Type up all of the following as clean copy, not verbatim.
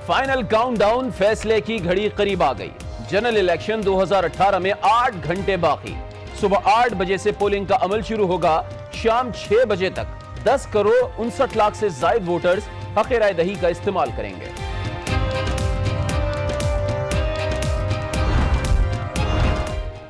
Final countdown, फैसले की घड़ी करीब आ गई। जनरल इलेक्शन 2018 में 8 घंटे बाकी। सुबह 8 बजे से पोलिंग का अमल शुरू होगा। शाम 6 बजे तक 10 करोड़ 59 लाख से ज्यादा वोटर्स हक़ राय दही का इस्तेमाल करेंगे।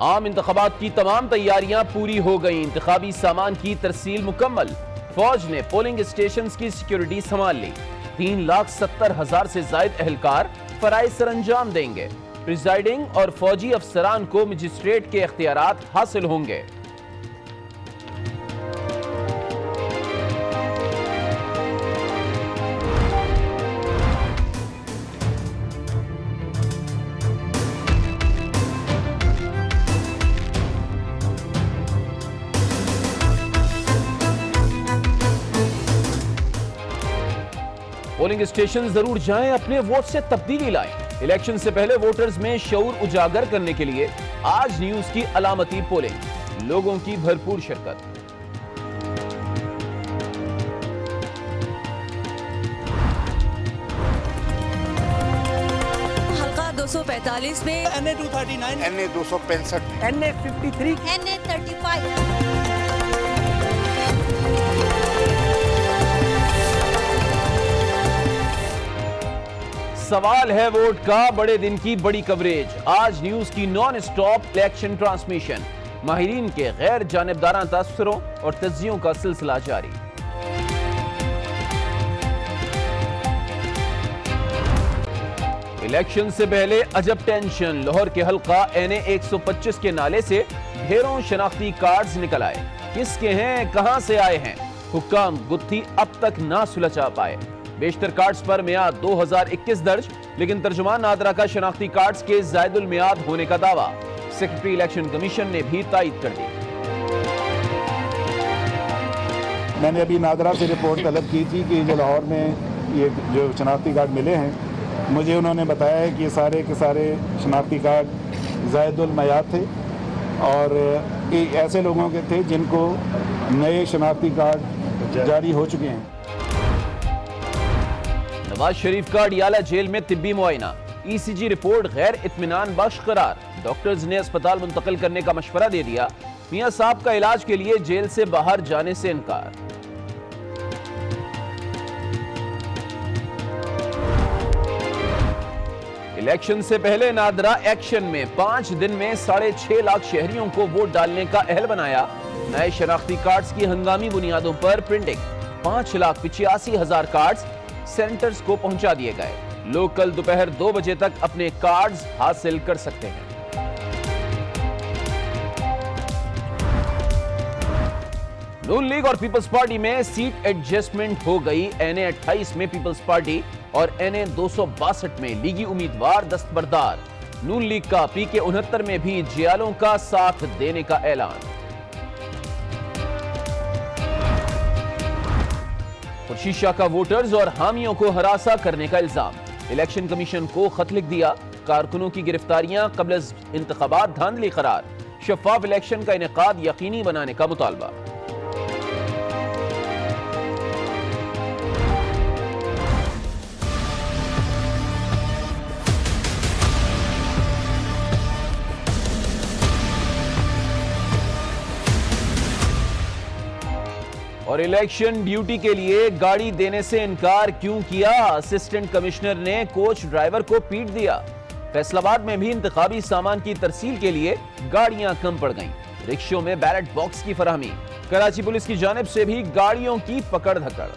आम इंतखाबात की तमाम तैयारियां पूरी हो गई। इंतखाबी सामान की तरसील मुकम्मल। फौज ने पोलिंग स्टेशन की सिक्योरिटी संभाल ली। 3,70,000 से ज्यादा एहलकार फराइज सरंजाम देंगे। प्रिजाइडिंग और फौजी अफसरान को मजिस्ट्रेट के इख्तियारात हासिल होंगे। पोलिंग स्टेशन जरूर जाएं, अपने वोट से तब्दीली लाएं। इलेक्शन से पहले वोटर्स में शऊर उजागर करने के लिए आज न्यूज की अलामती पोलिंग। लोगों की भरपूर शिरकत। हल्का 245 में NA 239, NA 265, NA 53, NA 35। सवाल है वोट का, बड़े दिन की बड़ी कवरेज। आज न्यूज की नॉन स्टॉप इलेक्शन ट्रांसमिशन। माहिरीन के गैर जानिबदाराना तस्वीरों और तज्जियों का सिलसिला जारी। इलेक्शन से पहले अजब टेंशन। लाहौर के हल्का NA 125 के नाले से ढेरों शनाख्ती कार्ड्स निकल आए। किसके हैं, कहां से आए हैं, हुक्काम गुत्थी अब तक ना सुलझा पाए। बेशतर कार्ड्स पर मियाद 2021 दर्ज, लेकिन तर्जुमान नादरा का शनाख्ती कार्ड्स के जायदुल मियाद होने का दावा सेक्रेटरी इलेक्शन कमीशन ने भी तायद कर दी। मैंने अभी नादरा से रिपोर्ट तलब की थी कि जो लाहौर में ये जो शनाख्ती कार्ड मिले हैं, मुझे उन्होंने बताया है कि सारे के सारे शनाख्ती कार्ड जायदुल मियाद थे और ऐसे लोगों के थे जिनको नए शनाख्ती कार्ड जारी हो चुके हैं। नवाज शरीफ का अडियाला जेल में तिब्बी मुआयना। ECG रिपोर्ट गैर इत्मीनान बख्श करार। डॉक्टर्स ने अस्पताल मुंतकिल करने का मशवरा दे दिया। मियां साहब का इलाज के लिए जेल से बाहर जाने से इनकार। इलेक्शन से पहले नादरा एक्शन में 5 दिन में 6.5 लाख शहरियों को वोट डालने का अहल बनाया। नए शनाख्ती कार्ड्स की हंगामी बुनियादों पर प्रिंटिंग। 5,85,000 कार्ड्स सेंटर्स को पहुंचा दिए गए। लोग कल दोपहर 2 बजे तक अपने कार्ड्स हासिल कर सकते हैं। नून लीग और पीपल्स पार्टी में सीट एडजस्टमेंट हो गई। NA 28 में पीपल्स पार्टी और NA 262 में लीगी उम्मीदवार दस्तबरदार। नून लीग का PK 69 में भी जियालों का साथ देने का ऐलान। शीशा का वोटर्स और हामियों को हरासा करने का इल्जाम। इलेक्शन कमीशन को खत लिख दिया। कारकुनों की गिरफ्तारियां कबल इंतखाबात धांधली करार। शफाफ इलेक्शन का इनेकाद यकीनी बनाने का मुतालबा। और इलेक्शन ड्यूटी के लिए गाड़ी देने से इनकार क्यों किया? असिस्टेंट कमिश्नर ने कोच ड्राइवर को पीट दिया। फैसलाबाद में भी इंतखाबी सामान की तरसील के लिए गाड़ियां कम पड़ गईं। रिक्शों में बैलेट बॉक्स की फराहमी। कराची पुलिस की जानिब से भी गाड़ियों की पकड़ धकड़।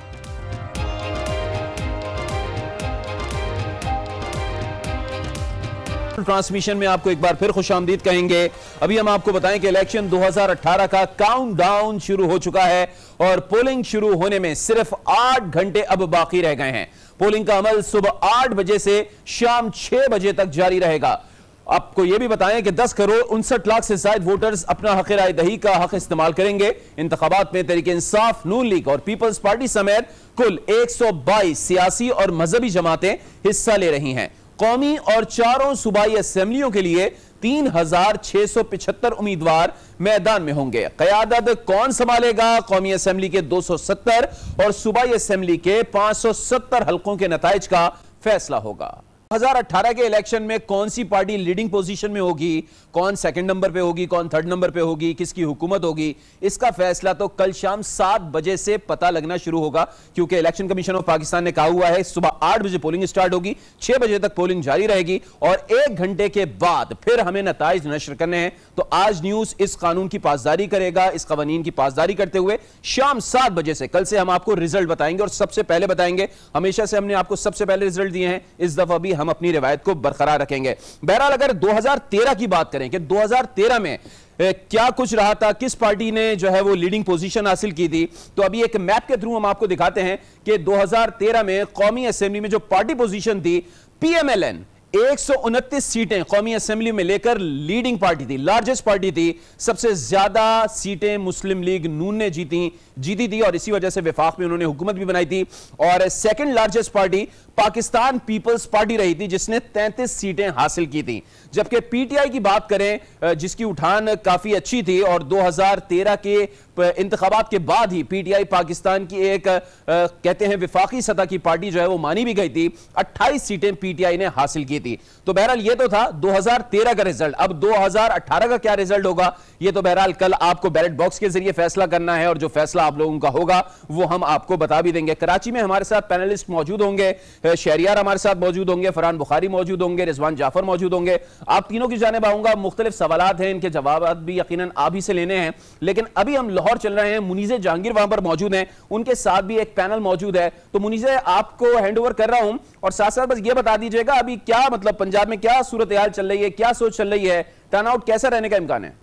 ट्रांसमिशन में आपको एक बार फिर खुशामदीद कहेंगे। अभी हम आपको बताएं कि इलेक्शन 2018 का काउंटडाउन शुरू हो चुका है और पोलिंग शुरू होने में सिर्फ 8 घंटे अब बाकी रह गए हैं। पोलिंग का अमल सुबह 8 बजे से शाम 6 बजे तक जारी रहेगा। आपको यह भी बताएं कि 10 करोड़ 59 लाख से ज्यादा वोटर्स अपना हक़ राय दही का हक इस्तेमाल करेंगे। इंतखाबात में तहरीक इंसाफ, नून लीग और पीपल्स पार्टी समेत कुल 122 सियासी और मजहबी जमातें हिस्सा ले रही हैं। कौमी और चारों सूबाई असेंबलियों के लिए 3,675 उम्मीदवार मैदान में होंगे। क़यादत कौन संभालेगा? कौमी असेंबली के 270 और सूबाई असेंबली के 570 हल्कों के नताइज का फैसला होगा। 2018 के इलेक्शन में कौन सी पार्टी लीडिंग पोजीशन में होगी, कौन सेकंड नंबर पे होगी, कौन थर्ड नंबर पे होगी, किसकी हुकूमत होगी, इसका फैसला तो कल शाम 7 बजे से पता लगना शुरू होगा, क्योंकि इलेक्शन कमीशन ऑफ पाकिस्तान ने कहा हुआ है सुबह 8 बजे पोलिंग स्टार्ट होगी, 6 बजे तक पोलिंग जारी रहेगी और 1 घंटे के बाद फिर हमें नताइज नशर करने हैं। तो आज न्यूज इस कानून की पासदारी करेगा, इस कवानीन की पासदारी करते हुए शाम 7 बजे से कल से हम आपको रिजल्ट बताएंगे और सबसे पहले बताएंगे। हमेशा से हमने आपको सबसे पहले रिजल्ट दिए हैं, इस दफा भी हम अपनी रिवायत को बरकरार रखेंगे। बहरहाल अगर 2013 की बात करें कि 2013 में क्या कुछ रहा था, किस पार्टी ने जो है वो लीडिंग पोजीशन हासिल की थी, तो अभी एक मैप के थ्रू हम आपको दिखाते हैं कि 2013 में कौमी असेंबली में जो पार्टी पोजीशन थी, पीएमएलएन 129 सीटें कौमी असेंबली में लेकर लीडिंग पार्टी थी, लार्जेस्ट पार्टी थी। सबसे ज्यादा सीटें मुस्लिम लीग नून ने जीती थी और इसी वजह से विफाक में उन्होंने हुकूमत भी बनाई थी। और second largest party Pakistan Peoples Party रही थी जिसने 33 सीटें हासिल की थी। जबकि पीटीआई की बात करें जिसकी उठान काफी अच्छी थी और 2013 के इंतखाबात के बाद ही पीटीआई पाकिस्तान की एक कहते हैं विफाकी सतह की पार्टी जो है वो मानी भी गई थी, 28 सीटें पीटीआई ने हासिल की थी। तो बहरहाल ये तो था 2013 का रिजल्ट। अब 2018 का क्या रिजल्ट होगा ये तो बहरहाल कल आपको बैलेट बॉक्स के जरिए फैसला करना है और जो फैसला आप लोगों का होगा वो हम आपको बता भी देंगे। कराची में हमारे साथ पैनलिस्ट मौजूद होंगे, शहरियार हमारे साथ मौजूद होंगे, फरहान बुखारी मौजूद होंगे, रिजवान जाफर मौजूद होंगे। आप तीनों की जानिब आऊंगा, मुख्तलिफ सवालात हैं, इनके जवाब भी यकीनन आप ही से लेने हैं। लेकिन अभी हम लाहौर चल रहे हैं, मुनीज़े जहांगीर वहां पर मौजूद हैं, उनके साथ भी एक पैनल मौजूद है। तो मुनीज़े आपको हैंड ओवर कर रहा हूं और साथ साथ बस ये बता दीजिएगा अभी क्या मतलब पंजाब में क्या सूरत हाल चल रही है, क्या सोच चल रही है, टर्नआउट कैसा रहने का इम्कान है?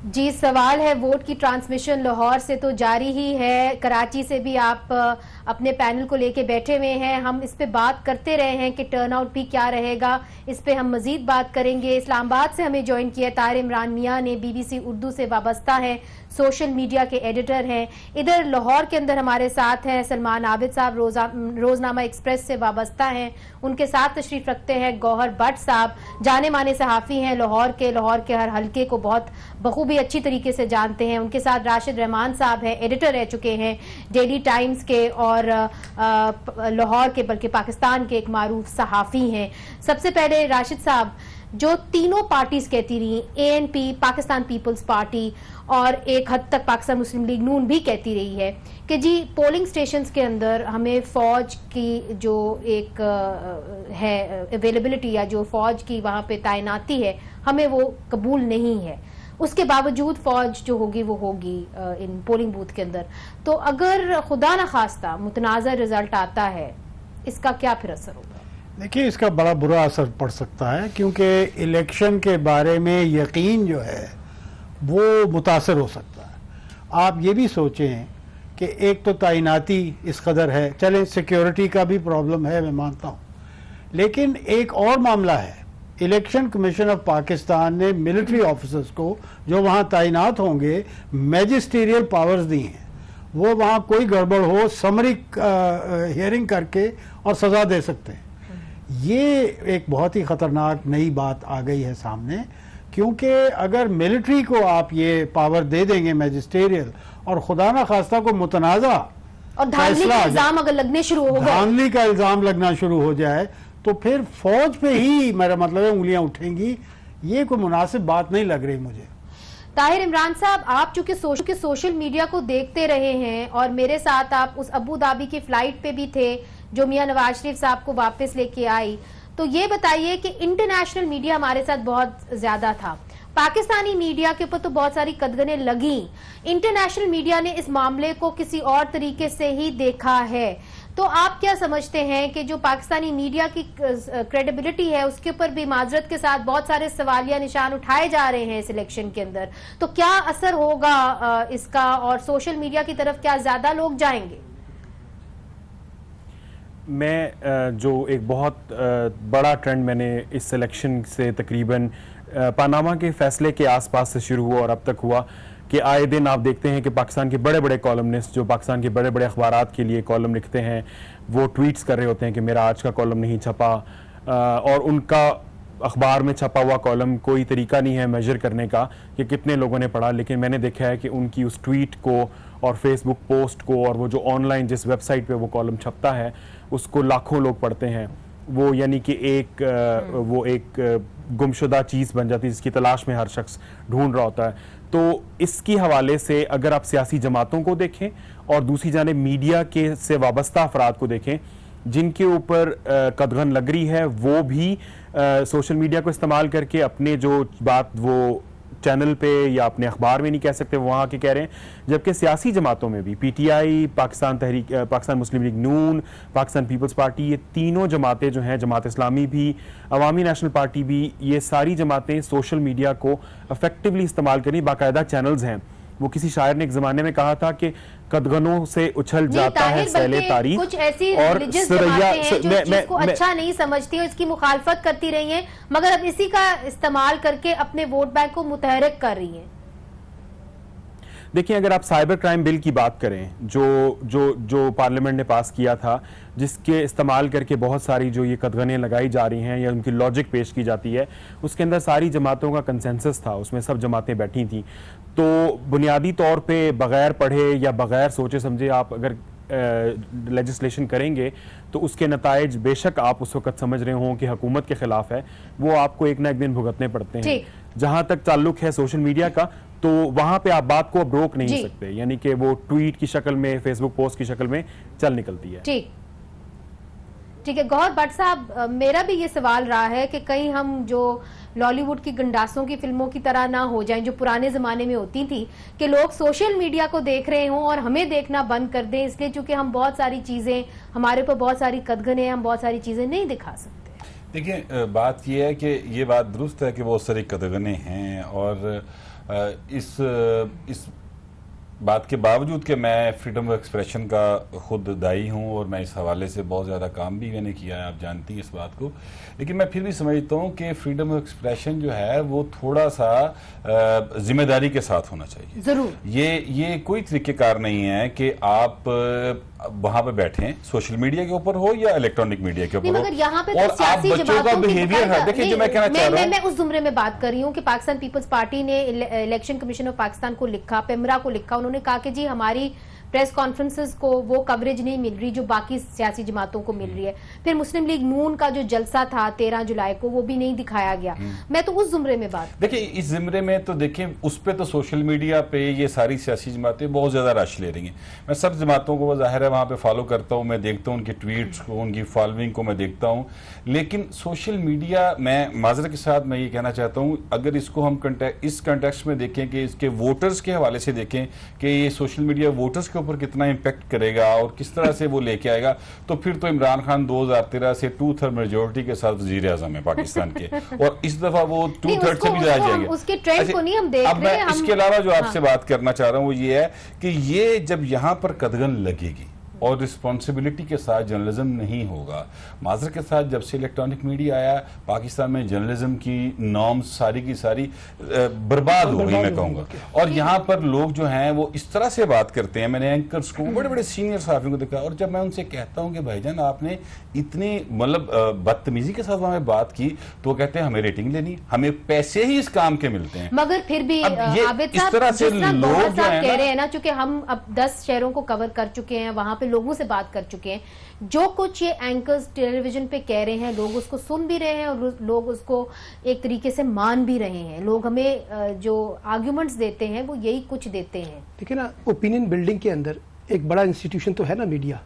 जी, सवाल है वोट की ट्रांसमिशन लाहौर से तो जारी ही है, कराची से भी आप अपने पैनल को लेके बैठे हुए हैं। हम इस पे बात करते रहे हैं कि टर्नआउट भी क्या रहेगा, इस पे हम मजीद बात करेंगे। इस्लामाबाद से हमें ज्वाइन किया ताहिर इमरान मियां ने, बीबीसी उर्दू से वाबस्ता है, सोशल मीडिया के एडिटर हैं। इधर लाहौर के अंदर हमारे साथ हैं सलमान आबिद साहब, रोजनामा एक्सप्रेस से वाबस्ता हैं। उनके साथ तशरीफ रखते हैं गौहर भट्ट साहब, जाने माने सहाफ़ी हैं लाहौर के हर हल्के को बहुत बखूबी अच्छी तरीके से जानते हैं। उनके साथ राशिद रहमान साहब हैं, एडिटर रह चुके हैं डेली टाइम्स के और लाहौर के बल्कि पाकिस्तान के एक मारूफ सहाफ़ी हैं। सबसे पहले राशिद साहब, जो तीनों पार्टीज कहती रही, एएनपी, पाकिस्तान पीपल्स पार्टी और एक हद तक पाकिस्तान मुस्लिम लीग नून भी कहती रही है कि जी पोलिंग स्टेशंस के अंदर हमें फौज की जो एक है अवेलेबिलिटी या जो फौज की वहाँ पे तैनाती है हमें वो कबूल नहीं है, उसके बावजूद फौज जो होगी वो होगी इन पोलिंग बूथ के अंदर। तो अगर खुदा न खास्ता मुतनाज़ा रिजल्ट आता है, इसका क्या फिर असर होगा? देखिए, इसका बड़ा बुरा असर पड़ सकता है क्योंकि इलेक्शन के बारे में यकीन जो है वो मुतासर हो सकता है। आप ये भी सोचें कि एक तो तैनाती इस कदर है, चलें सिक्योरिटी का भी प्रॉब्लम है मैं मानता हूँ, लेकिन एक और मामला है। इलेक्शन कमीशन ऑफ पाकिस्तान ने मिलिट्री ऑफिसर्स को जो वहाँ तैनात होंगे मैजिस्ट्रियल पावर्स दी हैं, वो वहाँ कोई गड़बड़ हो समरी हियरिंग करके और सज़ा दे सकते हैं। ये एक बहुत ही ख़तरनाक नई बात आ गई है सामने, क्योंकि अगर मिलिट्री को आप ये पावर दे देंगे मैजिस्ट्रियल और खुदा ना खास्ता को मुतनाज़ा और धांधली का इल्जाम अगर लगने शुरू हो गए, धांधली का इल्जाम लगना शुरू हो जाए तो फिर फौज पे ही मेरा मतलब है उंगलियां उठेंगी। ये कोई मुनासिब बात नहीं लग रही मुझे। ताहिर इमरान साहब, आप चूंकि सोशल मीडिया को देखते रहे हैं और मेरे साथ आप उस अबू धाबी की फ्लाइट पे भी थे जो मियां नवाज शरीफ साहब को वापस लेके आई, तो ये बताइए कि इंटरनेशनल मीडिया हमारे साथ बहुत ज्यादा था, पाकिस्तानी मीडिया के ऊपर तो बहुत सारी कदगनें लगी, इंटरनेशनल मीडिया ने इस मामले को किसी और तरीके से ही देखा है। तो आप क्या समझते हैं कि जो पाकिस्तानी मीडिया की क्रेडिबिलिटी है उसके ऊपर भी माजरत के साथ बहुत सारे सवालिया निशान उठाए जा रहे हैं इस इलेक्शन के अंदर, तो क्या असर होगा इसका और सोशल मीडिया की तरफ क्या ज्यादा लोग जाएंगे? मैं जो एक बहुत बड़ा ट्रेंड मैंने इस सिलेक्शन से तकरीबन पानामा के फैसले के आसपास से शुरू हुआ और अब तक हुआ कि आए दिन आप देखते हैं कि पाकिस्तान के बड़े बड़े कॉलमनिस्ट जो पाकिस्तान के बड़े बड़े अखबारात के लिए कॉलम लिखते हैं वो ट्वीट्स कर रहे होते हैं कि मेरा आज का कॉलम नहीं छपा, और उनका अखबार में छपा हुआ कॉलम कोई तरीका नहीं है मेजर करने का कि कितने लोगों ने पढ़ा, लेकिन मैंने देखा है कि उनकी उस ट्वीट को और फेसबुक पोस्ट को और वो जो ऑनलाइन जिस वेबसाइट पे वो कॉलम छपता है उसको लाखों लोग पढ़ते हैं, वो यानी कि एक गुमशुदा चीज़ बन जाती है जिसकी तलाश में हर शख्स ढूंढ रहा होता है। तो इसकी हवाले से अगर आप सियासी जमातों को देखें और दूसरी जानिब मीडिया के से वाबस्ता अफराद को देखें जिनके ऊपर कदगन लग रही है, वो भी सोशल मीडिया को इस्तेमाल करके अपने जो बात वो चैनल पे या अपने अखबार में नहीं कह सकते, वहाँ के कह रहे हैं। जबकि सियासी जमातों में भी PTI, पाकिस्तान मुस्लिम लीग नून, पाकिस्तान पीपल्स पार्टी, ये तीनों जमातें जो हैं, जमात इस्लामी भी, अवामी नेशनल पार्टी भी, ये सारी जमातें सोशल मीडिया को इफेक्टिवली इस्तेमाल करें। बाकायदा चैनल्स हैं। वो किसी शायर ने एक जमाने में कहा था कि कदगनों से उछल जाता है सैले तारीख, कुछ ऐसी और जिसको अच्छा नहीं समझती और इसकी मुखालफत करती रही हैं, मगर अब इसी का इस्तेमाल करके अपने वोट बैंक को मुतहरिक कर रही हैं। देखिए, अगर आप साइबर क्राइम बिल की बात करें जो पार्लियामेंट ने पास किया था, जिसके इस्तेमाल करके बहुत सारी जो ये कदगनें लगाई जा रही हैं या उनकी लॉजिक पेश की जाती है, उसके अंदर सारी जमातों का कंसेंसस था, उसमें सब जमातें बैठी थी। तो बुनियादी तौर पे बगैर पढ़े या बगैर सोचे समझे आप अगर लेजिस्लेशन करेंगे तो उसके नताइज बेशक आप उस वक्त समझ रहे हों कि हुकूमत के खिलाफ है, वो आपको एक ना एक दिन भुगतने पड़ते हैं। जहां तक ताल्लुक है सोशल मीडिया का, तो वहां पे आप बात को अब रोक नहीं सकते, यानी कि वो ट्वीट की शक्ल में, फेसबुक पोस्ट की शक्ल में चल निकलती है। ठीक है गौहर भट्ट साहब, मेरा भी ये सवाल रहा है कि कहीं हम जो लॉलीवुड की गंडासों की फिल्मों की तरह ना हो जाएं, जो पुराने जमाने में होती थी कि लोग सोशल मीडिया को देख रहे हों और हमें देखना बंद कर दें, इसलिए चूंकि हम बहुत सारी चीजें, हमारे ऊपर बहुत सारी कदगनें, हम बहुत सारी चीजें नहीं दिखा सकते। देखिए, बात यह है कि ये बात दुरुस्त है कि बहुत सारी कदगनें हैं, और इस बात के बावजूद कि मैं फ्रीडम ऑफ एक्सप्रेशन का खुद दाई हूँ और मैं इस हवाले से बहुत ज़्यादा काम भी मैंने किया है, आप जानती हैं इस बात को, लेकिन मैं फिर भी समझता हूँ कि फ्रीडम ऑफ एक्सप्रेशन जो है वो थोड़ा सा जिम्मेदारी के साथ होना चाहिए। जरूर, ये कोई तरीक़ेकार नहीं है कि आप वहां पे बैठे सोशल मीडिया के ऊपर हो या इलेक्ट्रॉनिक मीडिया के ऊपर हो, यहाँ पे और आप बच्चों का बिहेवियर है। देखिए, जो मैं कहना चाह रहा हूँ, मैं उस जुमरे में बात कर रही हूँ कि पाकिस्तान पीपल्स पार्टी ने इलेक्शन कमीशन ऑफ पाकिस्तान को लिखा, पेमरा को लिखा, उन्होंने कहा कि जी हमारी प्रेस कॉन्फ्रेंसेस को वो कवरेज नहीं मिल रही जो बाकी सियासी जमातों को मिल रही है। फिर मुस्लिम लीग नून का जो जलसा था 13 जुलाई को, वो भी नहीं दिखाया गया। मैं तो उस जुमरे में बात, देखिए इस जुमरे में तो देखें, उस पे तो सोशल मीडिया पे ये सारी सियासी जमातें बहुत ज्यादा रश ले रही हैं। मैं सब जमातों को जाहिर है वहां पे फॉलो करता हूं, मैं देखता हूं उनके ट्वीट्स को, उनकी फॉलोइंग को मैं देखता हूं, लेकिन सोशल मीडिया, मैं माजरत के साथ मैं ये कहना चाहता हूं, अगर इसको हम इस कंटेक्स्ट में देखें कि इसके वोटर्स के हवाले से देखें कि ये सोशल मीडिया वोटर्स के ऊपर कितना इंपैक्ट करेगा और किस तरह से वो लेके आएगा, तो फिर तो इमरान खान 2013 से 2/3 मेजोरिटी के साथ वजीर आजम है पाकिस्तान के, और इस दफा वो 2/3 से भी ज्यादा जाएंगे। उसके ट्रेंड को नहीं हम देख रहे हैं। इसके अलावा जो आपसे बात करना चाह रहा हूं वो ये है कि ये जब यहां पर कदगन लगेगी और रिस्पॉन्सिबिलिटी के साथ जर्नलिज्म नहीं होगा, माजरत के साथ जब से इलेक्ट्रॉनिक मीडिया आया पाकिस्तान में जर्नलिज्म की नॉर्म्स सारी की सारी बर्बाद हो गई, मैं कहूँगा। और यहाँ पर लोग जो हैं वो इस तरह से बात करते हैं, मैंने एंकर्स को, बड़े बड़े सीनियर सहाफ़ियों को देखा, और जब मैं उनसे कहता हूँ कि भाईजान आपने इतनी मतलब बदतमीजी के साथ वहाँ बात की, तो वो कहते हैं हमें रेटिंग लेनी, हमें पैसे ही इस काम के मिलते हैं। मगर फिर भी इस तरह से लोग जो कह रहे हैं ना, चूंकि हम अब 10 शहरों को कवर कर चुके हैं, वहां पे लोगों से बात कर चुके हैं, जो कुछ ये एंकर्स टेलीविजन पे कह रहे हैं लोग उसको सुन भी रहे हैं और लोग उसको एक तरीके से मान भी रहे हैं। लोग हमें जो आर्ग्यूमेंट्स देते हैं वो यही कुछ देते हैं। देखिए ना, ओपिनियन बिल्डिंग के अंदर एक बड़ा इंस्टीट्यूशन तो है ना मीडिया,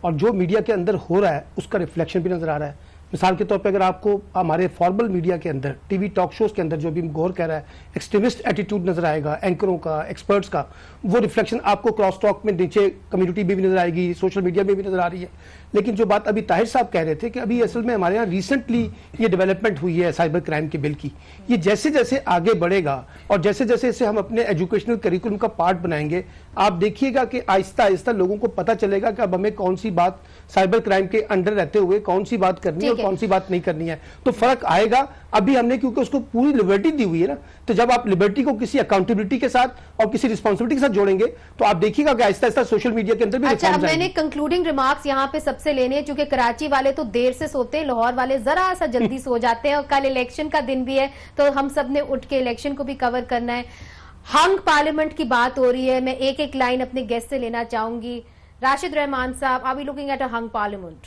और जो मीडिया के अंदर हो रहा है उसका रिफ्लेक्शन भी नजर आ रहा है। मिसाल के तौर पे अगर आपको हमारे फॉर्मल मीडिया के अंदर, टीवी टॉक शोज के अंदर जो भी गौर कह रहा है, एक्सट्रीमिस्ट एटीट्यूड नजर आएगा, एंकरों का, एक्सपर्ट्स का, वो रिफ्लेक्शन आपको क्रॉस टॉक में नीचे कम्युनिटी में भी नजर आएगी, सोशल मीडिया में भी नजर आ रही है। लेकिन जो बात अभी ताहिर साहब कह रहे थे कि अभी असल में हमारे यहाँ रिसेंटली ये डेवलपमेंट हुई है साइबर क्राइम के बिल की, ये जैसे जैसे आगे बढ़ेगा और जैसे जैसे इसे हम अपने एजुकेशनल करिकुलम का पार्ट बनाएंगे, आप देखिएगा कि आहिस्ता आहिस्ता लोगों को पता चलेगा कि अब हमें कौन सी बात साइबर क्राइम के अंडर रहते हुए कौन सी बात करनी है और कौन सी बात नहीं करनी है, तो फर्क आएगा। अभी हमने क्योंकि उसको पूरी लिबर्टी दी हुई है ना, तो जब आप लिबर्टी को किसी अकाउंटेबिलिटी के साथ और किसी रिस्पॉन्सिबिलिटी के साथ जोड़ेंगे तो आप देखिएगा कि आहिस्ता आहिस्ता सोशल मीडिया के अंदर भी अच्छा, मैंने कंक्लूडिंग रिमार्क्स यहाँ पे सबसे लेने हैं, क्योंकि कराची वाले तो देर से सोते हैं, लाहौर वाले जरा सा जल्दी सो जाते हैं, और कल इलेक्शन का दिन भी है तो हम सब ने उठ के इलेक्शन को भी कवर करना है। हंग पार्लियामेंट की बात हो रही है, मैं एक एक लाइन अपने गेस्ट से लेना चाहूंगी। राशिद रहमान साहब, are we looking at a hung parliament?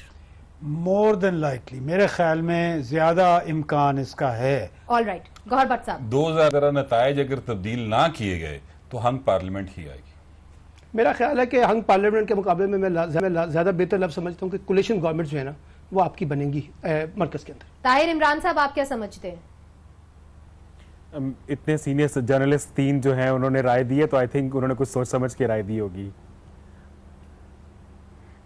More than likely, मेरे ख्याल में ज्यादा इम्कान इसका है। ऑल राइट, गौहर भट्ट साहब। 2000 नतायज अगर तब्दील ना किए गए तो हंग पार्लियामेंट ही आएगी। मेरा ख्याल है कि हंग पार्लियामेंट के मुकाबले में मैं ज्यादा बेहतर लफ्ज समझता हूँ कि कोलिशन गवर्नमेंट जो है ना वो आपकी बनेंगी मरकज के अंदर। ताहिर इमरान साहब, आप क्या समझते हैं? इतने सीनियर जर्नलिस्ट 3 जो हैं उन्होंने राय दी है, तो आई थिंक उन्होंने कुछ सोच समझ के राय दी होगी।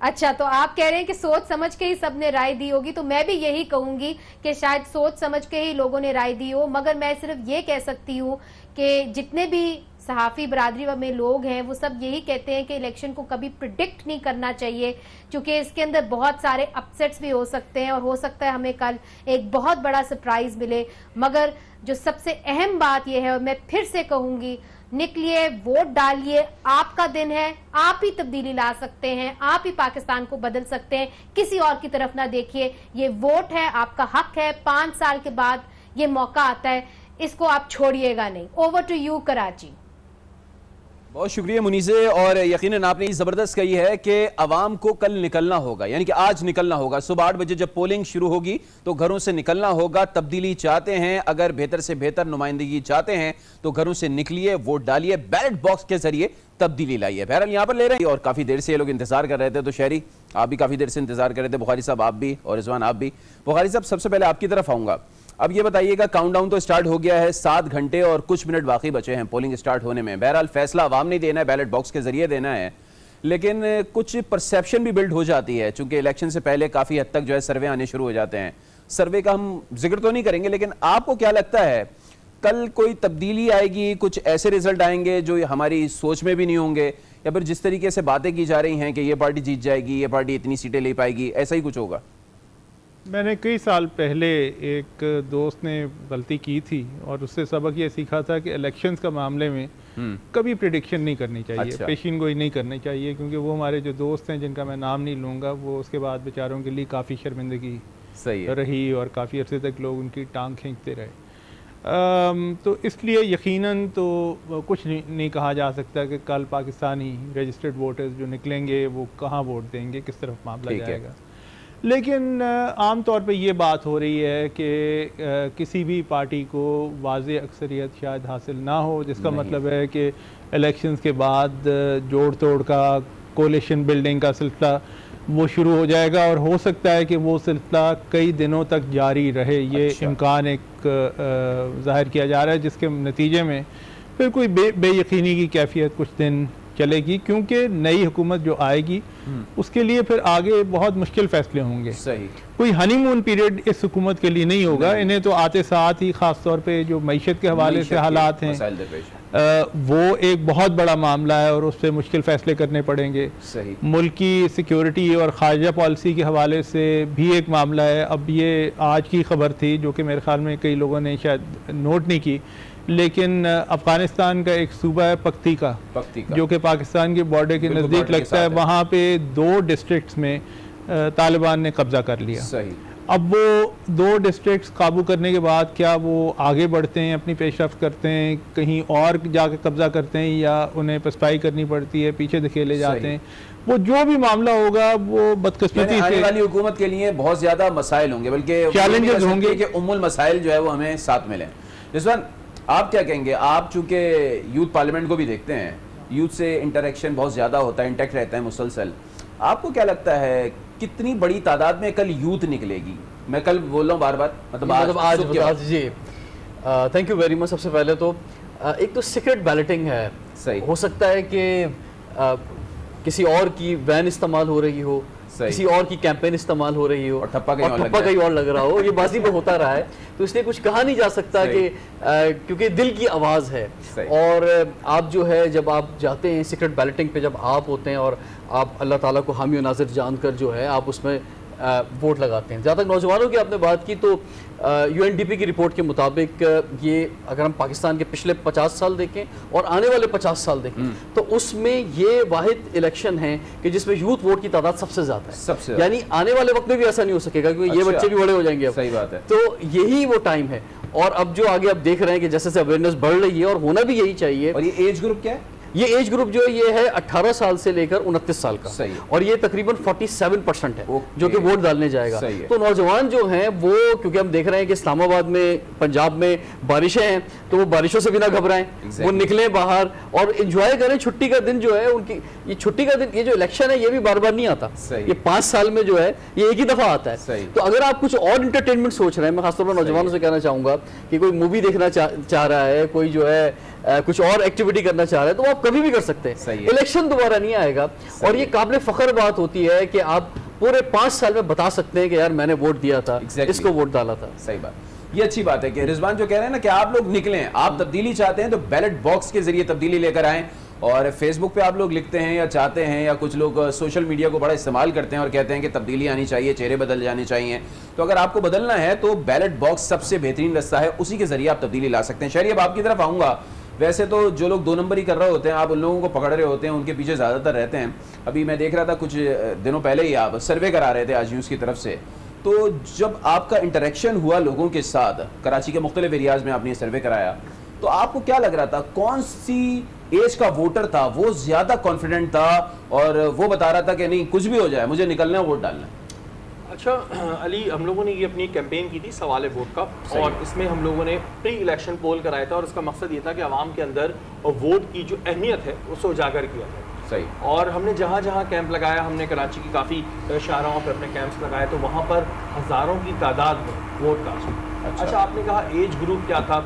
अच्छा, तो आप कह रहे हैं कि सोच समझ के ही सबने राय दी होगी, तो मैं भी यही कहूंगी कि शायद सोच समझ के ही लोगों ने राय दी हो। मगर मैं सिर्फ ये कह सकती हूँ कि जितने भी सहाफ़ी बरादरी में लोग हैं वो सब यही कहते हैं कि इलेक्शन को कभी प्रिडिक्ट नहीं करना चाहिए, क्योंकि इसके अंदर बहुत सारे अपसेट्स भी हो सकते हैं और हो सकता है हमें कल एक बहुत बड़ा सरप्राइज मिले। मगर जो सबसे अहम बात यह है, और मैं फिर से कहूंगी, निकलिए, वोट डालिए, आपका दिन है, आप ही तब्दीली ला सकते हैं, आप ही पाकिस्तान को बदल सकते हैं, किसी और की तरफ ना देखिए। ये वोट है, आपका हक है, 5 साल के बाद ये मौका आता है, इसको आप छोड़िएगा नहीं। Over to you Karachi. बहुत शुक्रिया मुनीज़े, और यकीनन आपने ये ज़बरदस्त कही है कि अवाम को कल निकलना होगा, यानी कि आज निकलना होगा। सुबह 8 बजे जब पोलिंग शुरू होगी तो घरों से निकलना होगा। तब्दीली चाहते हैं, अगर बेहतर से बेहतर नुमाइंदगी चाहते हैं तो घरों से निकलिए, वोट डालिए, बैलेट बॉक्स के जरिए तब्दीली लाइए। बहरहाल यहाँ पर ले रहे हैं और काफ़ी देर से ये लोग इंतजार कर रहे थे, तो शहरी आप भी काफ़ी देर से इंतजार कर रहे थे, बुखारी साहब आप भी, और रिजवान आप भी। बुखारी साहब, सबसे पहले आपकी तरफ आऊँगा। अब ये बताइएगा, काउंटडाउन तो स्टार्ट हो गया है, 7 घंटे और कुछ मिनट बाकी बचे हैं पोलिंग स्टार्ट होने में। बहरहाल फैसला आवाम नहीं देना है, बैलेट बॉक्स के जरिए देना है, लेकिन कुछ परसेप्शन भी बिल्ड हो जाती है, चूंकि इलेक्शन से पहले काफ़ी हद तक जो है सर्वे आने शुरू हो जाते हैं। सर्वे का हम जिक्र तो नहीं करेंगे, लेकिन आपको क्या लगता है कल कोई तब्दीली आएगी, कुछ ऐसे रिजल्ट आएंगे जो हमारी सोच में भी नहीं होंगे, या फिर जिस तरीके से बातें की जा रही हैं कि ये पार्टी जीत जाएगी, ये पार्टी इतनी सीटें ले पाएगी, ऐसा ही कुछ होगा? मैंने कई साल पहले एक दोस्त ने गलती की थी और उससे सबक ये सीखा था कि इलेक्शंस का मामले में कभी प्रेडिक्शन नहीं करनी चाहिए। अच्छा। पेशीन गोई नहीं करनी चाहिए, क्योंकि वो हमारे जो दोस्त हैं जिनका मैं नाम नहीं लूँगा, वो उसके बाद बेचारों के लिए काफ़ी शर्मिंदगी रही और काफ़ी अरसे तक लोग उनकी टांग खींचते रहे। तो इसलिए यकीनन तो कुछ नहीं कहा जा सकता कि कल पाकिस्तानी रजिस्टर्ड वोटर्स जो निकलेंगे वो कहाँ वोट देंगे, किस तरफ मामला जाएगा। लेकिन आम तौर पे ये बात हो रही है कि किसी भी पार्टी को वाज़े अक्सरियत शायद हासिल ना हो, जिसका मतलब है कि इलेक्शंस के बाद जोड़ तोड़ का, कोलिशन बिल्डिंग का सिलसिला वो शुरू हो जाएगा, और हो सकता है कि वो सिलसिला कई दिनों तक जारी रहे। ये इम्कान एक ज़ाहिर किया जा रहा है, जिसके नतीजे में फिर कोई बेयकीनी की कैफियत कुछ दिन चलेगी, क्योंकि नई हुकूमत जो आएगी उसके लिए फिर आगे बहुत मुश्किल फैसले होंगे। सही, कोई हनीमून पीरियड इस हुकूमत के लिए नहीं होगा। इन्हें तो आते साथ ही खास तौर पे जो मईशत के हवाले से हालात हैं वो एक बहुत बड़ा मामला है और उस पर मुश्किल फैसले करने पड़ेंगे। सही, मुल्क की सिक्योरिटी और खारजा पॉलिसी के हवाले से भी एक मामला है। अब ये आज की खबर थी जो कि मेरे ख्याल में कई लोगों ने शायद नोट नहीं की, लेकिन अफगानिस्तान का एक सूबा है पख्ती का, जो कि पाकिस्तान के बॉर्डर के नज़दीक लगता है। वहाँ पे 2 डिस्ट्रिक्ट्स में तालिबान ने कब्जा कर लिया। सही, अब वो 2 डिस्ट्रिक्ट्स काबू करने के बाद क्या वो आगे बढ़ते हैं, अपनी पेशरफ्त करते हैं, कहीं और जाके कब्जा करते हैं, या उन्हें पसपाई करनी पड़ती है, पीछे धकेले जाते हैं? वो जो भी मामला होगा वो बदकिस्मती से आने वाली हुकूमत के लिए बहुत ज्यादा मसाइल होंगे, बल्कि चैलेंजेस होंगे कि उम्मुल मसाइल जो है वो हमें साथ मिले। रिजवान, आप क्या कहेंगे? आप चूंकि यूथ पार्लियामेंट को भी देखते हैं, यूथ से इंटरेक्शन बहुत ज़्यादा होता है, इंटैक्ट रहता है मुसलसल, आपको क्या लगता है कितनी बड़ी तादाद में कल यूथ निकलेगी? मैं कल बोल रहा हूँ बार बार, मतलब आज जी। Thank you very much. सबसे पहले तो एक तो सीक्रेट बैलेटिंग है। सही, हो सकता है कि किसी और की वैन इस्तेमाल हो रही हो, किसी और की कैंपेन इस्तेमाल हो रही हो, और ठप्पा कहीं और लग रहा हो, ये बाजी में होता रहा है, तो इसलिए कुछ कहा नहीं जा सकता कि क्योंकि दिल की आवाज़ है। और आप जो है जब आप जाते हैं सीक्रेट बैलेटिंग पे, जब आप होते हैं और आप अल्लाह ताला को हामी और नाज़िर जानकर जो है आप उसमें वोट लगाते हैं। जहाँ तक नौजवानों की आपने बात की, तो UNDP की रिपोर्ट के मुताबिक ये अगर हम पाकिस्तान के पिछले 50 साल देखें और आने वाले 50 साल देखें, तो उसमें ये वाहिद इलेक्शन है कि जिसमें यूथ वोट की तादाद सबसे ज़्यादा है। यानी आने वाले वक्त में भी ऐसा नहीं हो सकेगा, क्योंकि ये बच्चे भी बड़े हो जाएंगे अब। सही बात है। तो यही वो टाइम है। और अब जो आगे आप देख रहे हैं कि जैसे अवेयरनेस बढ़ रही है और होना भी यही चाहिए। और ये एज ग्रुप क्या है? ये एज ग्रुप जो है ये है 18 साल से लेकर 29 साल का। सही। और ये तकरीबन 47% है जो कि वोट डालने जाएगा। तो नौजवान जो हैं वो, क्योंकि हम देख रहे हैं कि इस्लामाबाद में, पंजाब में बारिशें हैं, तो वो बारिशों से भी ना घबराएं, वो निकलें बाहर और एंजॉय करें। छुट्टी का दिन जो है उनकी, ये छुट्टी का दिन, ये जो इलेक्शन है ये भी बार बार नहीं आता, ये 5 साल में जो है ये एक ही दफा आता है। तो अगर आप कुछ और इंटरटेनमेंट सोच रहे हैं, मैं खासतौर पर नौजवानों से कहना चाहूंगा कि कोई मूवी देखना चाह रहा है, कोई जो है कुछ और एक्टिविटी करना चाह रहे हैं, तो आप कभी भी कर सकते हैं। इलेक्शन दोबारा नहीं आएगा और ये काबिल फख्र बात होती है कि आप पूरे 5 साल में बता सकते हैं कि यार मैंने वोट दिया था, इसको वोट डाला था। सही बात, ये अच्छी बात है कि रिजवान जो कह रहे हैं ना कि आप लोग निकलें, आप तब्दीली चाहते हैं तो बैलेट बॉक्स के जरिए तब्दीली लेकर आएं। और फेसबुक पे आप लोग लिखते हैं या चाहते हैं, या कुछ लोग सोशल मीडिया को बड़ा इस्तेमाल करते हैं और कहते हैं कि तब्दीली आनी चाहिए, चेहरे बदल जाने चाहिए। तो अगर आपको बदलना है तो बैलेट बॉक्स सबसे बेहतरीन रास्ता है, उसी के जरिए आप तब्दीली ला सकते हैं। शहरी, अब आपकी तरफ आऊँगा। वैसे तो जो लोग 2 नंबर ही कर रहे होते हैं, आप उन लोगों को पकड़ रहे होते हैं, उनके पीछे ज़्यादातर रहते हैं। अभी मैं देख रहा था कुछ दिनों पहले ही आप सर्वे करा रहे थे आज न्यूज़ की तरफ से, तो जब आपका इंटरेक्शन हुआ लोगों के साथ, कराची के मुख्तलिफ एरियाज़ में आपने सर्वे कराया, तो आपको क्या लग रहा था, कौन सी एज का वोटर था वो ज़्यादा कॉन्फिडेंट था और वो बता रहा था कि नहीं कुछ भी हो जाए मुझे निकलना है, वोट डालना है? अच्छा अली, हम लोगों ने ये अपनी कैंपेन की थी सवाल वोट का, और इसमें हम लोगों ने प्री इलेक्शन पोल कराया था और इसका मकसद ये था कि आवाम के अंदर वोट की जो अहमियत है उसे उजागर किया जाए। सही। और हमने जहाँ जहाँ कैंप लगाया, हमने कराची की काफ़ी शाहराहों पर अपने कैंप्स लगाए, तो वहाँ पर हज़ारों की तादाद में वोट कास्ट। अच्छा, आपने कहा एज ग्रुप क्या था,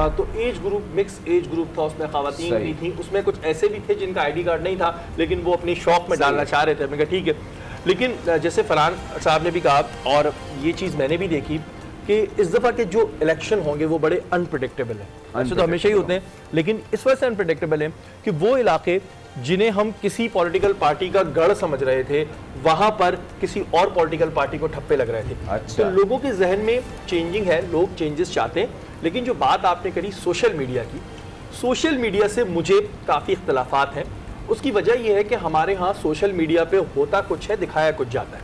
तो age group mix age group था, उसमें ख़वातीन भी थी, उसमें कुछ ऐसे भी थे जिनका ID कार्ड नहीं था लेकिन वो अपनी शौक में डालना चाह रहे थे। मैंने कहा ठीक है, लेकिन जैसे फरहान साहब ने भी कहा और ये चीज़ मैंने भी देखी कि इस दफ़ा के जो इलेक्शन होंगे वो बड़े अनप्रेडिक्टेबल हैं। ऐसे तो हमेशा ही होते हैं, लेकिन इस वजह से अनप्रेडिक्टेबल हैं कि वो इलाके जिन्हें हम किसी पॉलिटिकल पार्टी का गढ़ समझ रहे थे, वहाँ पर किसी और पॉलिटिकल पार्टी को ठप्पे लग रहे थे। अच्छा। तो लोगों के जहन में चेंजिंग है, लोग चेंजेस चाहते हैं। लेकिन जो बात आपने करी सोशल मीडिया की, सोशल मीडिया से मुझे काफ़ी इख्तलाफात हैं। उसकी वजह यह है कि हमारे यहाँ सोशल मीडिया पे होता कुछ है, दिखाया कुछ जाता है।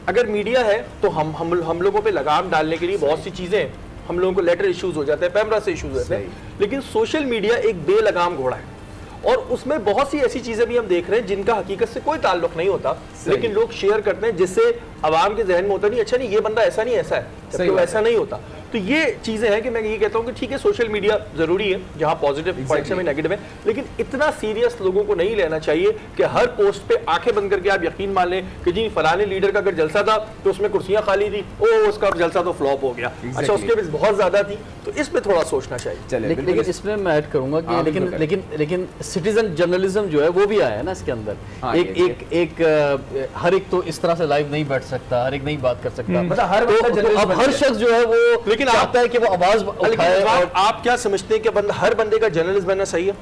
अगर मीडिया है तो हम लोगों पे लगाम डालने के लिए बहुत सी चीज़ें, हम लोगों को लेटर इश्यूज हो जाते हैं, पैमरा से इश्यूज होते हैं, लेकिन सोशल मीडिया एक बेलगाम घोड़ा है और उसमें बहुत सी ऐसी चीज़ें भी हम देख रहे हैं जिनका हकीकत से कोई ताल्लुक नहीं होता, लेकिन लोग शेयर करते हैं जिससे आवाम के जहन में होता नहीं, अच्छा नहीं ये बंदा ऐसा नहीं ऐसा है, जबकि वो ऐसा नहीं होता। तो ये चीज़ें हैं कि मैं ये कहता हूँ कि ठीक है सोशल मीडिया ज़रूरी है, जहाँ पॉजिटिव पॉइंट्स में नेगेटिव है, लेकिन इतना सीरियस लोगों को नहीं लेना चाहिए कि हर पोस्ट पे आंखें बंद करके आप यकीन मान लें कि जी फलाने लीडर का अगर जलसा था तो उसमें कुर्सियां खाली थी, ओ उसका जलसा तो फ्लॉप हो गया, अच्छा उसके भी बहुत ज़्यादा थी, तो इस पर थोड़ा सोचना चाहिए। लेकिन इसमें मैं ऐड करूँगा कि लेकिन सिटीजन जर्नलिज्म जो है वो भी आया है ना इसके अंदर। हर एक तो इस तरह से लाइव नहीं बैठ सकता, हर एक नहीं बात कर सकता, मतलब हर शख्स जो है वो, लेकिन आता है कि वो आवाज उठाए। और आप क्या समझते हैं कि हर बंदे का जर्नलिस्ट बनना सही है?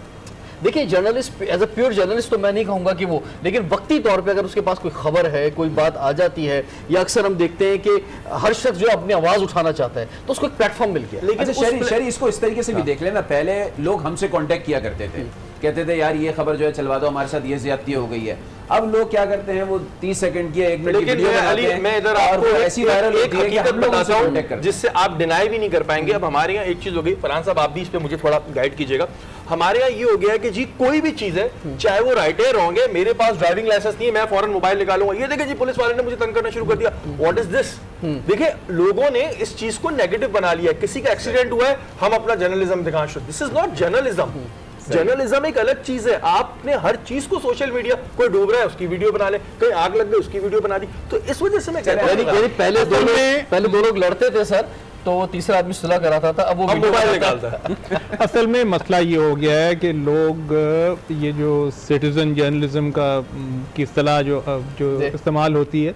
देखिए journalist as a pure journalist तो मैं नहीं कहूंगा कि वो, लेकिन वक्ती तौर पे अगर उसके पास कोई खबर है, कोई बात आ जाती है, या अक्सर हम देखते हैं कि हर शख्स जो अपनी आवाज उठाना चाहता है तो उसको एक प्लेटफॉर्म मिल गया। लेकिन शहरी इसको इस तरीके से भी देख लेना, पहले लोग हमसे कांटेक्ट किया करते थे, कहते थे यार ये खबर जो है चलवा दो, हमारे साथ ये ज्यादती हो गई है। अब लोग क्या करते हैं, वो 30 सेकंड की 1 मिनट की वीडियो बनाते हैं, मैं इधर आपको ऐसी वायरल होती है कि हम लोग बताता हूं जिससे आप डिनाई भी नहीं कर पाएंगे। अब हमारे यहाँ एक चीज हो गई, फरहान साहब आप भी इस पे मुझे थोड़ा गाइड कीजिएगा। हमारे यहाँ ये हो गया है कि जी कोई भी चीज है, चाहे वो राइट है रॉन्ग है, मेरे पास ड्राइविंग लाइसेंस नहीं है, मैं फौरन मोबाइल निकालूंगा, ये देखिए जी पुलिस वाले ने मुझे तंग करना शुरू कर दिया, व्हाट इज दिस। देखिए लोगों ने इस चीज को नेगेटिव बना लिया, किसी का एक्सीडेंट हुआ है हम अपना जर्नलिज्म दिखाना शुरू, this is not journalism. Journalism एक अलग चीज है, आपने हर चीज को सोशल मीडिया, कोई डूब रहा है उसकी वीडियो बना ले, कहीं आग लग गई उसकी वीडियो बना दी, तो इस वजह से मैं कहता हूं पहले दो लोग लड़ते थे सर, तो तीसरा आदमी सुलह कराता था, अब वो मोबाइल निकालता है। असल में मसला ये हो गया है कि लोग ये जो सिटीजन जर्नलिज्म का की इस्तेलाह जो इस्तेमाल होती है,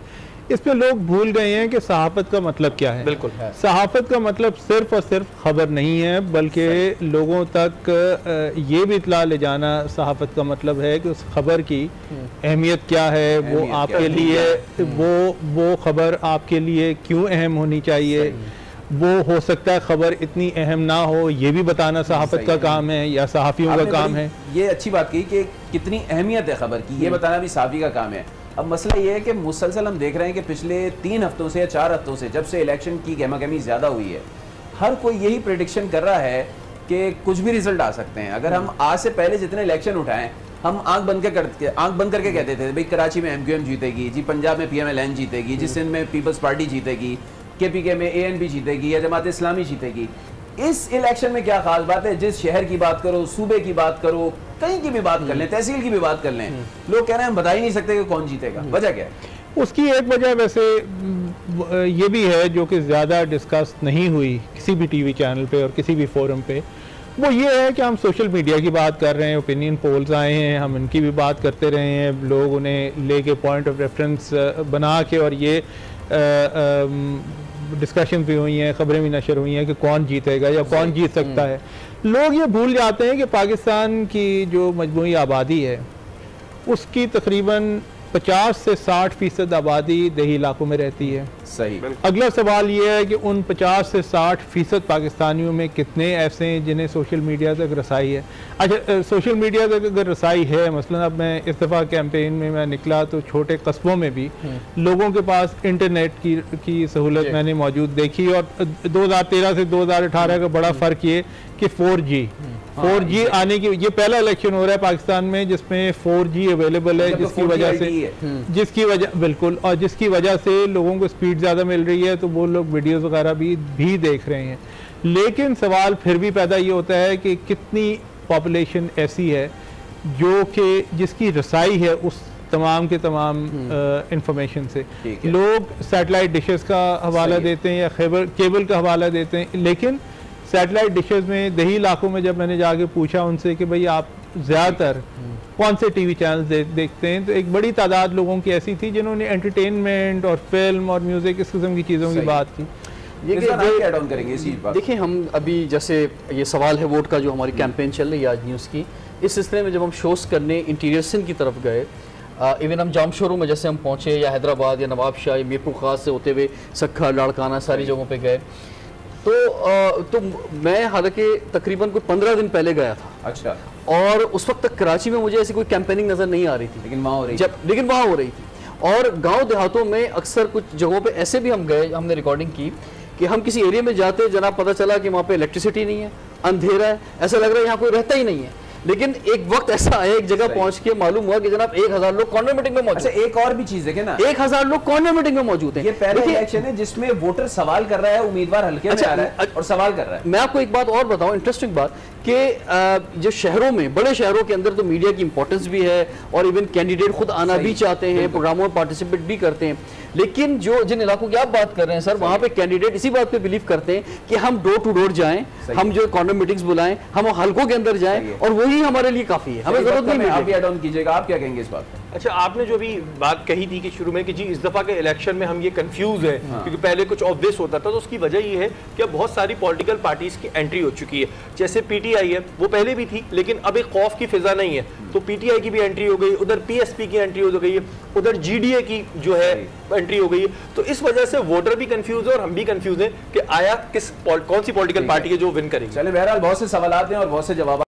इस पे लोग भूल गए हैं कि सहाफत का मतलब क्या है। बिल्कुल, सहाफत का मतलब सिर्फ और सिर्फ खबर नहीं है, बल्कि लोगों तक ये भी इत्ला ले जाना सहाफत का मतलब है कि उस खबर की अहमियत क्या है, वो आपके लिए वो खबर आपके लिए क्यों अहम होनी चाहिए। वो हो सकता है खबर इतनी अहम ना हो, ये भी बताना सहाफत का काम है या सहाफ़ियों का काम है। ये अच्छी बात कही कि कितनी अहमियत है खबर की, ये बताना भी सहाफ़ी का काम है। अब मसला ये है कि मुसलसल हम देख रहे हैं कि पिछले 3 हफ्तों से या 4 हफ्तों से, जब से इलेक्शन की गहमा गहमी ज़्यादा हुई है, हर कोई यही प्रेडिक्शन कर रहा है कि कुछ भी रिजल्ट आ सकते हैं। अगर हम आज से पहले जितने इलेक्शन उठाएं, हम आंख बंद करके कहते थे भाई कराची में MQM जीतेगी जी, पंजाब में PMLN जीतेगी जी, सिंध में पीपल्स पार्टी जीतेगी, KPK में ANP जीतेगी या जमात इस्लामी जीतेगी। इस इलेक्शन में क्या खास बात है? जिस शहर की बात करो, सूबे की बात करो, कहीं की भी बात कर लें, तहसील की भी बात कर लें, लोग कह रहे हैं हम बता ही नहीं सकते कि कौन जीतेगा। वजह क्या है? उसकी एक वजह वैसे ये भी है जो कि ज़्यादा डिस्कस नहीं हुई किसी भी टीवी चैनल पे और किसी भी फोरम पे, वो ये है कि हम सोशल मीडिया की बात कर रहे हैं, ओपिनियन पोल्स आए हैं, हम इनकी भी बात करते रहे हैं, लोग उन्हें लेके पॉइंट ऑफ रेफरेंस बना के, और ये डिस्कशन भी हुई हैं, खबरें भी नशर हुई हैं कि कौन जीतेगा या कौन जीत सकता है। लोग ये भूल जाते हैं कि पाकिस्तान की जो मजमूई आबादी है उसकी तकरीबन 50 से 60% आबादी देही इलाकों में रहती है। सही। अगला सवाल ये है कि उन 50 से 60% पाकिस्तानियों में कितने ऐसे हैं जिन्हें सोशल मीडिया तक रसाई है। अच्छा, सोशल मीडिया तक अगर रसाई है, मसलन अब मैं इस दफ़ा कैंपेन में मैं निकला तो छोटे कस्बों में भी लोगों के पास इंटरनेट की सहूलत मैंने मौजूद देखी, और 2013 से 2018 का बड़ा फ़र्क ये कि 4G आने की, ये पहला इलेक्शन हो रहा है पाकिस्तान में जिसमें 4G अवेलेबल है, जिसकी वजह बिल्कुल, और जिसकी वजह से लोगों को स्पीड ज़्यादा मिल रही है, तो वो लोग वीडियोस वगैरह भी देख रहे हैं। लेकिन सवाल फिर भी पैदा ये होता है कि कितनी पॉपुलेशन ऐसी है जो कि जिसकी रसाई है उस तमाम के तमाम इंफॉर्मेशन से। लोग सैटेलाइट डिशेस का हवाला देते हैं या केबल का हवाला देते हैं, लेकिन सैटेलाइट डिशेस में देही इलाकों में जब मैंने जाके पूछा उनसे कि भाई आप ज़्यादातर कौन से टीवी चैनल्स देखते हैं, तो एक बड़ी तादाद लोगों की ऐसी थी जिन्होंने एंटरटेनमेंट और फिल्म और म्यूज़िक इस किस्म की चीज़ों की बात की। देखिए, हम अभी जैसे ये सवाल है वोट का जो हमारी कैंपेन चल रही है आज न्यूज़ की, इस सिलसिले में जब हम शोज़ करने इंटीरियर सिंध की तरफ गए, इवन हम जामशोरू में जैसे हम पहुँचे या हैदराबाद या नवाबशाह या मीरपुर खास से होते हुए सखा लाड़काना सारी जगहों पे गए, तो मैं हालांकि तकरीबन कोई 15 दिन पहले गया था। अच्छा। और उस वक्त तक कराची में मुझे ऐसी कोई कैंपेनिंग नज़र नहीं आ रही थी, लेकिन वहाँ हो रही थी। और गांव देहातों में अक्सर कुछ जगहों पे ऐसे भी हम गए, हमने रिकॉर्डिंग की कि हम किसी एरिया में जाते, जनाब पता चला कि वहाँ पे इलेक्ट्रिसिटी नहीं है, अंधेरा है, ऐसा लग रहा है यहाँ कोई रहता ही नहीं है। लेकिन एक वक्त ऐसा आया, एक जगह पहुंच के मालूम हुआ कि जनाब 1000 लोग कॉर्नर मीटिंग में मौजूद। अच्छा, एक और भी चीज है ना, 1000 लोग कॉर्नर मीटिंग में मौजूद हैं। ये पहला इलेक्शन है जिसमें वोटर सवाल कर रहा है, उम्मीदवार हल्के में आ रहा है और सवाल कर रहा है। मैं आपको एक बात और बताऊं, इंटरेस्टिंग बात, कि जो शहरों में, बड़े शहरों के अंदर तो मीडिया की इंपॉर्टेंस भी है और इवन कैंडिडेट खुद आना भी चाहते हैं, प्रोग्रामों में पार्टिसिपेट भी करते हैं, लेकिन जिन इलाकों की आप बात कर रहे हैं सर, वहां पे कैंडिडेट इसी बात पे बिलीव करते हैं कि हम डोर टू डोर जाएं, हम जो कॉर्नर मीटिंग्स बुलाएं, हम हल्कों के अंदर जाएं, और वही हमारे लिए काफी है, हमें जरूरत नहीं। आप ऐड ऑन कीजिएगा, आप क्या कहेंगे इस बात पे? अच्छा, आपने जो भी बात कही थी कि शुरू में कि जी इस दफा के इलेक्शन में हम ये कंफ्यूज है, क्योंकि पहले कुछ ऑब्वियस होता था, तो उसकी वजह ये है कि अब बहुत सारी पॉलिटिकल पार्टीज की एंट्री हो चुकी है। जैसे PTI है, वो पहले भी थी, लेकिन अब एक खौफ की फिजा नहीं है, तो PTI की भी एंट्री हो गई, उधर PSP की एंट्री हो गई है, उधर GDA की जो है एंट्री हो गई है। तो इस वजह से वोटर भी कंफ्यूज है और हम भी कंफ्यूज है कि आया कौन सी पॉलिटिकल पार्टी है जो विन करेगी। चले, बहरहाल बहुत से सवाल हैं और बहुत से जवाब